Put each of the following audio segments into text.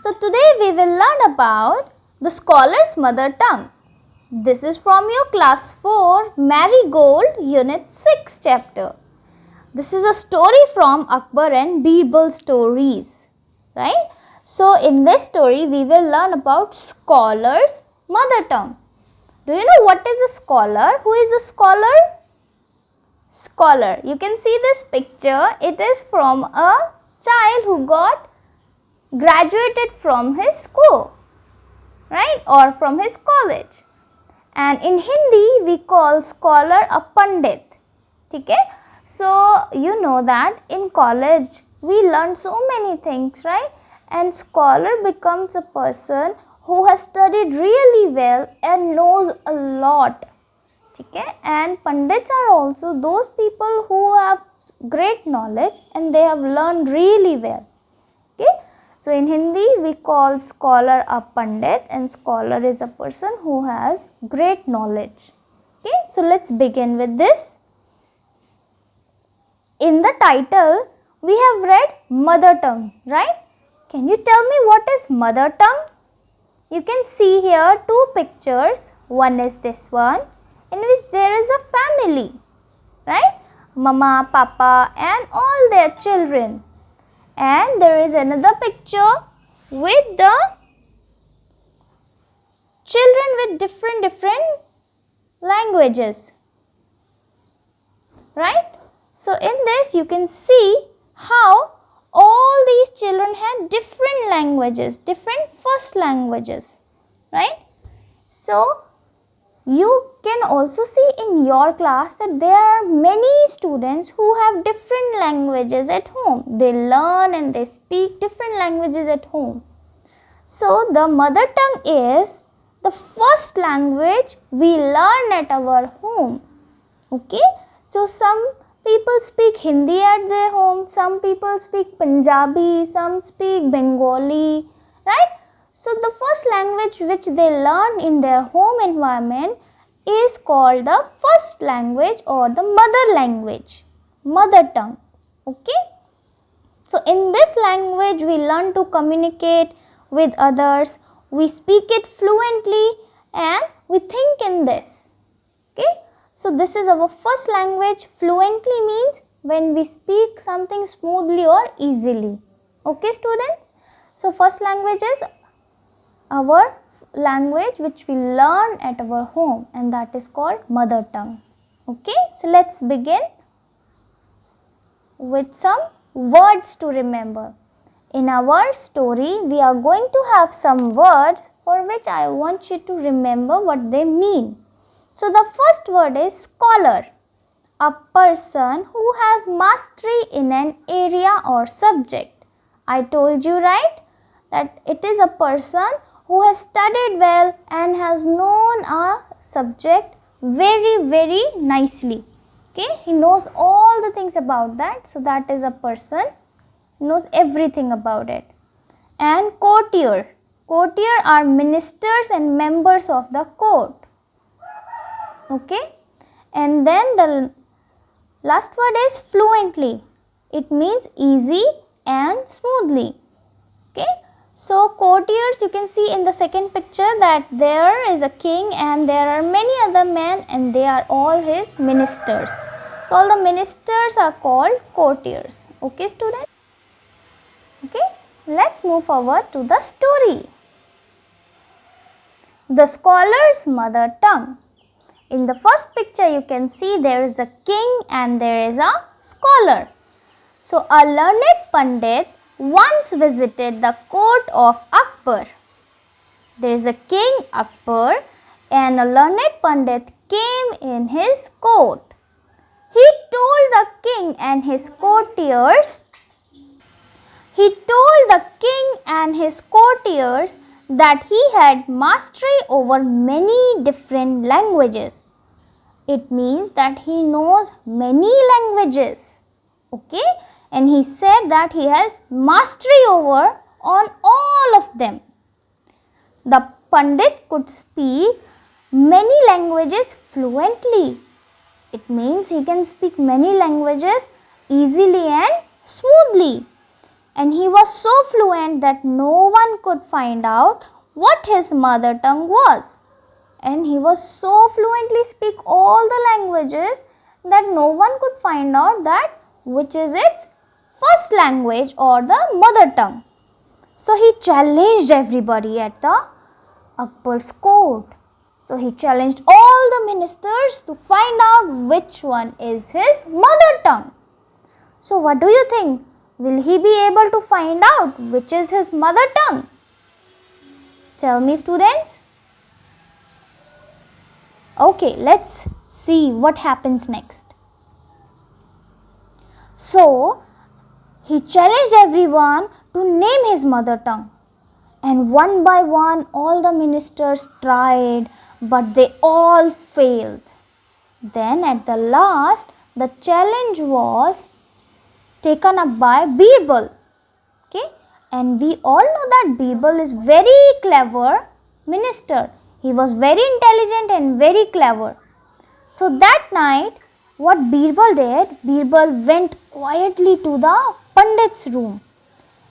So today we will learn about the scholar's mother tongue. This is from your class 4 Marigold unit 6 chapter. This is a story from Akbar and Birbal stories, right? So in this story we will learn about scholar's mother tongue. Do you know what is a scholar? Who is a scholar? Scholar. You can see this picture. It is from a child who got graduated from his school, right, or from his college. And in Hindi we call scholar a pandit. Okay? So you know that in college we learn so many things, right? And scholar becomes a person who has studied really well and knows a lot. Okay? And pandits are also those people who have great knowledge and they have learned really well. Okay? So in Hindi we call scholar a pandit, and scholar is a person who has great knowledge. Okay? So let's begin with this. In the title we have read mother tongue, right? Can you tell me what is mother tongue? You can see here two pictures. One is this one, in which there is a family, right? Mama, Papa and all their children. And there is another picture with the children with different languages, right? So in this you can see how all these children had different languages, different first languages, right? So you can also see in your class that there are many students who have different languages at home. They learn and they speak different languages at home. So the mother tongue is the first language we learn at our home. Okay? So some people speak Hindi at their home, some people speak Punjabi, some speak Bengali, right? So the first language which they learn in their home environment is called the first language or the mother language, mother tongue. Okay? So in this language we learn to communicate with others, we speak it fluently and we think in this. Okay? So this is our first language. Fluently means when we speak something smoothly or easily. Okay, students? So first language is our language which we learn at our home, and that is called mother tongue. Okay, so let's begin with some words to remember. In our story we are going to have some words for which I want you to remember what they mean. So the first word is scholar, a person who has mastery in an area or subject. I told you, right, that it is a person who has studied well and has known a subject very nicely. Okay, he knows all the things about that, so that is a person who knows everything about it. And courtier. Courtier are ministers and members of the court. Okay, and then the last word is fluently. It means easy and smoothly. Okay, so courtiers, you can see in the second picture that there is a king and there are many other men and they are all his ministers. So all the ministers are called courtiers. Okay, students? Okay, let's move forward to the story. The scholar's mother tongue. In the first picture you can see there is a king and there is a scholar. So a learned pandit once visited the court of Akbar. There is a king Akbar and a learned pandit came in his court. He told the king and his courtiers that he had mastery over many different languages. It means that he knows many languages. Okay? And he said that he has mastery over on all of them. The Pandit could speak many languages fluently. It means he can speak many languages easily and smoothly. and he was so fluent that no one could find out what his mother tongue was. And he was so fluently speak all the languages that no one could find out that which is its first language or the mother tongue. So he challenged everybody at the Akbar's court. So he challenged all the ministers to find out which one is his mother tongue. So what do you think? Will he be able to find out which is his mother tongue? Tell me, students. Okay, let's see what happens next. So he challenged everyone to name his mother tongue. And one by one all the ministers tried, but they all failed. Then at the last the challenge was taken up by Birbal. Okay? And we all know that Birbal is very clever minister. He was very intelligent and very clever. So that night what Birbal did, Birbal went quietly to the Pandit's room.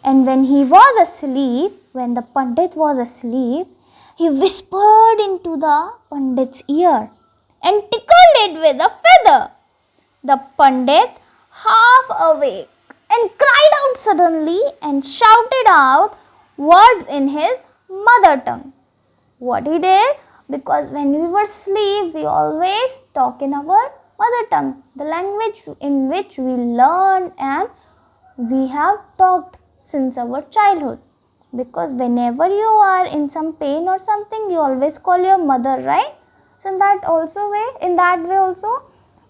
And when he was asleep, when the Pandit was asleep, he whispered into the Pandit's ear and tickled it with a feather. The Pandit, half awake, and cried out suddenly and shouted out words in his mother tongue. What he did? Because when we were asleep, we always talk in our mother tongue, the language in which we learn and we have talked since our childhood. Because whenever you are in some pain or something, you always call your mother, right? So in that way also,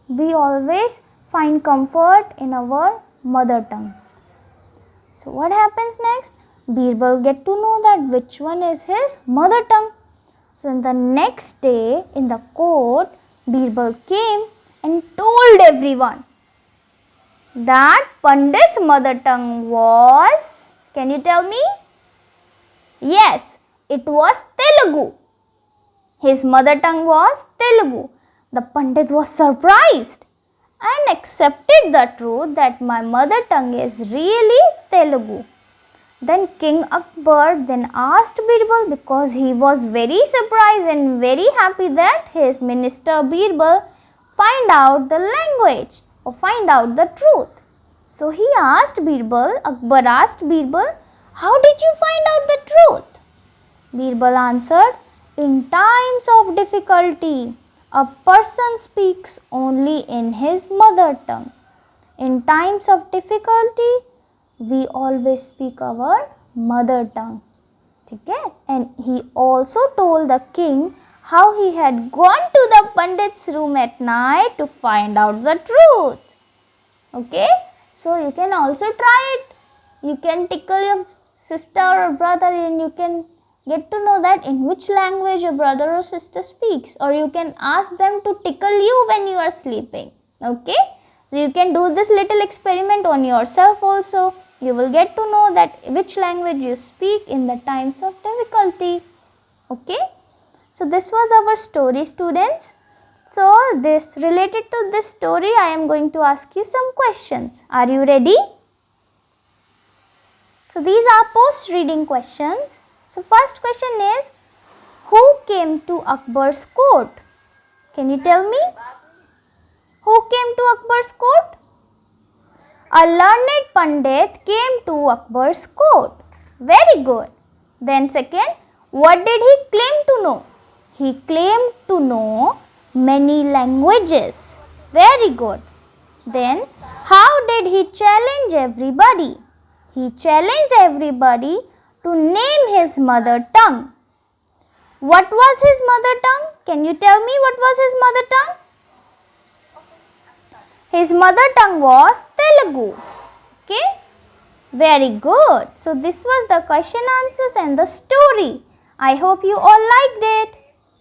we always find comfort in our mother tongue. So what happens next? Birbal get to know that which one is his mother tongue. So in the next day in the court, Birbal came and told everyone that Pandit's mother tongue was, can you tell me? Yes, it was Telugu. His mother tongue was Telugu. The Pandit was surprised and accepted the truth that my mother tongue is really Telugu. Then King Akbar then asked Birbal, because he was very surprised and very happy that his minister Birbal find out the language or find out the truth. So he asked Birbal, Akbar asked Birbal, how did you find out the truth? Birbal answered, in times of difficulty, a person speaks only in his mother tongue. In times of difficulty, we always speak our mother tongue. Okay? And he also told the king how he had gone to the Pandit's room at night to find out the truth. Okay? So you can also try it. You can tickle your sister or brother and you can get to know that in which language your brother or sister speaks, or you can ask them to tickle you when you are sleeping. Okay? So you can do this little experiment on yourself also. You will get to know that which language you speak in the times of difficulty. Okay? So this was our story, students. So this related to this story, I am going to ask you some questions. Are you ready? So these are post-reading questions. So first question is, who came to Akbar's court? Can you tell me? Who came to Akbar's court? A learned Pandit came to Akbar's court. Very good. Then second, what did he claim to know? He claimed to know many languages. Very good. Then, how did he challenge everybody? He challenged everybody to name his mother tongue. What was his mother tongue? Can you tell me what was his mother tongue? His mother tongue was Telugu. Okay? Very good. So this was the question answers and the story. I hope you all liked it.